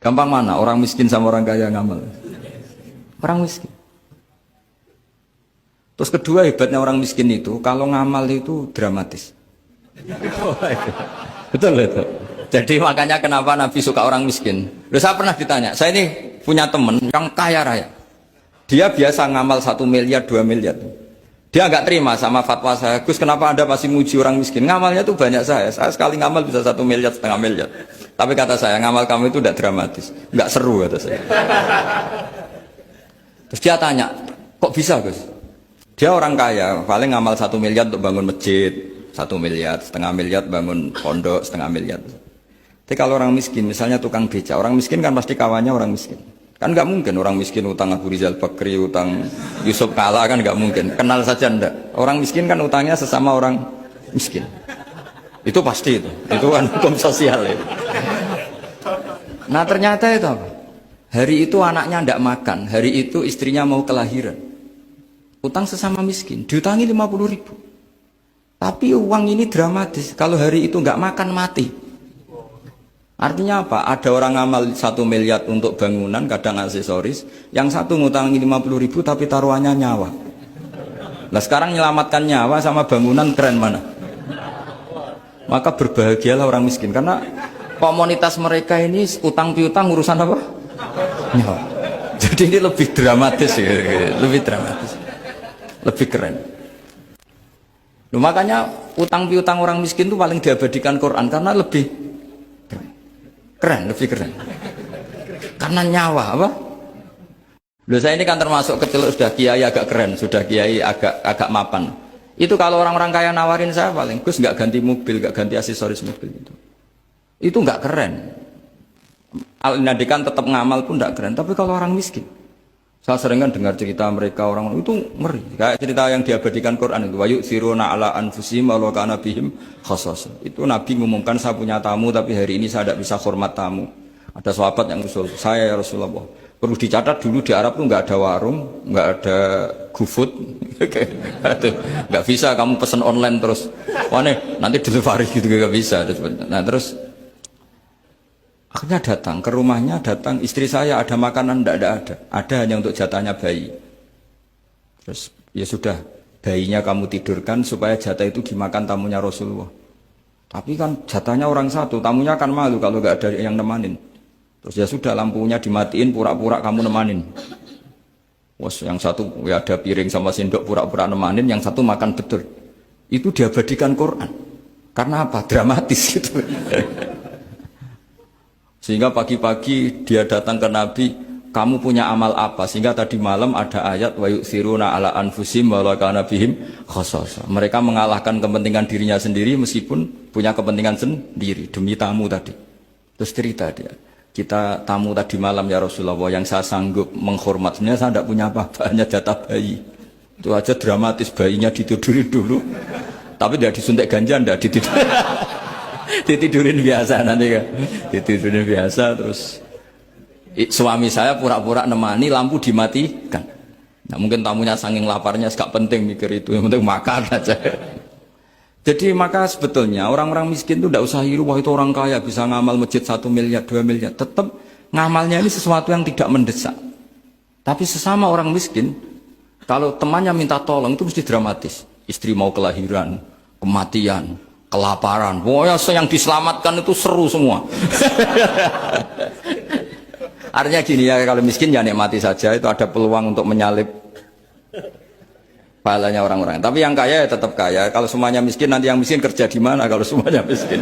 Gampang mana? Orang miskin sama orang kaya ngamal? Orang miskin. Terus kedua hebatnya orang miskin itu, kalau ngamal itu dramatis. Betul itu. Jadi makanya kenapa Nabi suka orang miskin. Loh, saya pernah ditanya, saya ini punya teman yang kaya raya. Dia biasa ngamal 1 miliar, 2 miliar. Dia nggak terima sama fatwa saya, Gus kenapa Anda masih muji orang miskin? Ngamalnya tuh banyak saya sekali ngamal bisa 1 miliar, setengah miliar. Tapi kata saya, ngamal kamu itu tidak dramatis, nggak seru kata saya. Terus dia tanya, kok bisa Gus? Dia orang kaya, paling ngamal 1 miliar untuk bangun masjid, 1 miliar, setengah miliar bangun pondok, setengah miliar. Tapi kalau orang miskin, misalnya tukang beca, orang miskin kan pasti kawannya orang miskin. Kan nggak mungkin orang miskin utang Abu Rizal Bakri, utang Yusuf Kala, kan nggak mungkin. Kenal saja ndak. Orang miskin kan utangnya sesama orang miskin. Itu pasti itu kan hukum sosial itu. Nah ternyata itu apa? Hari itu anaknya ndak makan, hari itu istrinya mau kelahiran. Utang sesama miskin, diutangi 50.000. Tapi uang ini dramatis, kalau hari itu nggak makan mati. Artinya apa? Ada orang ngamal 1 miliar untuk bangunan, kadang aksesoris, yang satu ngutangi 50.000 tapi taruhannya nyawa. Nah sekarang menyelamatkan nyawa sama bangunan keren mana? Maka berbahagialah orang miskin, karena komunitas mereka ini utang piutang urusan apa? Nyawa. Jadi ini lebih dramatis ya, lebih dramatis, lebih keren. Loh, makanya utang piutang orang miskin itu paling diabadikan Quran karena lebih keren, lebih keren. Karena nyawa apa? Loh saya ini kan termasuk kecil sudah kiai agak keren, sudah kiai agak mapan. Itu kalau orang-orang kaya nawarin saya paling, Gus nggak ganti mobil, nggak ganti aksesoris mobil itu. Itu nggak keren. Al-Nadikan tetap ngamal pun nggak keren. Tapi kalau orang miskin, saya sering kan dengar cerita mereka orang itu ngeri. Kayak cerita yang diabadikan Quran itu, wa yu'thiruna ala anfusihim wa law kana bihim khassasah. Itu Nabi ngumumkan saya punya tamu tapi hari ini saya tidak bisa hormat tamu. Ada sahabat yang usul, saya ya Rasulullah. Perlu dicatat dulu di Arab tuh nggak ada warung, nggak ada GoFood, nggak bisa kamu pesen online terus. Wah nih, nanti delivery gitu nggak bisa. Nah terus akhirnya datang ke rumahnya, datang istri saya ada makanan, tidak ada hanya untuk jatahnya bayi. Terus ya sudah, bayinya kamu tidurkan supaya jatah itu dimakan tamunya Rasulullah. Tapi kan jatahnya orang satu, tamunya kan malu kalau nggak ada yang nemanin. Terus ya sudah, lampunya dimatiin, pura-pura kamu nemanin. Wos yang satu ya ada piring sama sendok, pura-pura nemanin, yang satu makan betul. Itu diabadikan Quran. Karena apa? Dramatis gitu. Sehingga pagi-pagi dia datang ke Nabi, kamu punya amal apa? Sehingga tadi malam ada ayat wa yu'thiruna ala anfusihim wa law kana bihim khassasah. Mereka mengalahkan kepentingan dirinya sendiri meskipun punya kepentingan sendiri demi tamu tadi. Terus cerita dia, kita tamu tadi malam ya Rasulullah, yang saya sanggup menghormat, sebenarnya saya tidak punya apa-apa, hanya jatah bayi. Itu aja dramatis, bayinya ditidurin dulu. Tapi tidak disuntik ganja, tidak ditidurin. Ditidurin biasa nanti kan, ditidurin biasa. Terus suami saya pura-pura nemani, lampu dimatikan. Nah mungkin tamunya saking laparnya gak penting mikir itu, yang penting makan aja. Jadi maka sebetulnya orang-orang miskin itu tidak usah hiru, wah itu orang kaya bisa ngamal masjid 1 miliar, 2 miliar. Tetap ngamalnya ini sesuatu yang tidak mendesak. Tapi sesama orang miskin, kalau temannya minta tolong itu mesti dramatis. Istri mau kelahiran, kematian, kelaparan, pokoknya yang diselamatkan itu seru semua. Artinya gini ya, kalau miskin ya nikmati saja, itu ada peluang untuk menyalip pahalanya orang-orang. Tapi yang kaya ya tetap kaya. Kalau semuanya miskin, nanti yang miskin kerja di mana kalau semuanya miskin?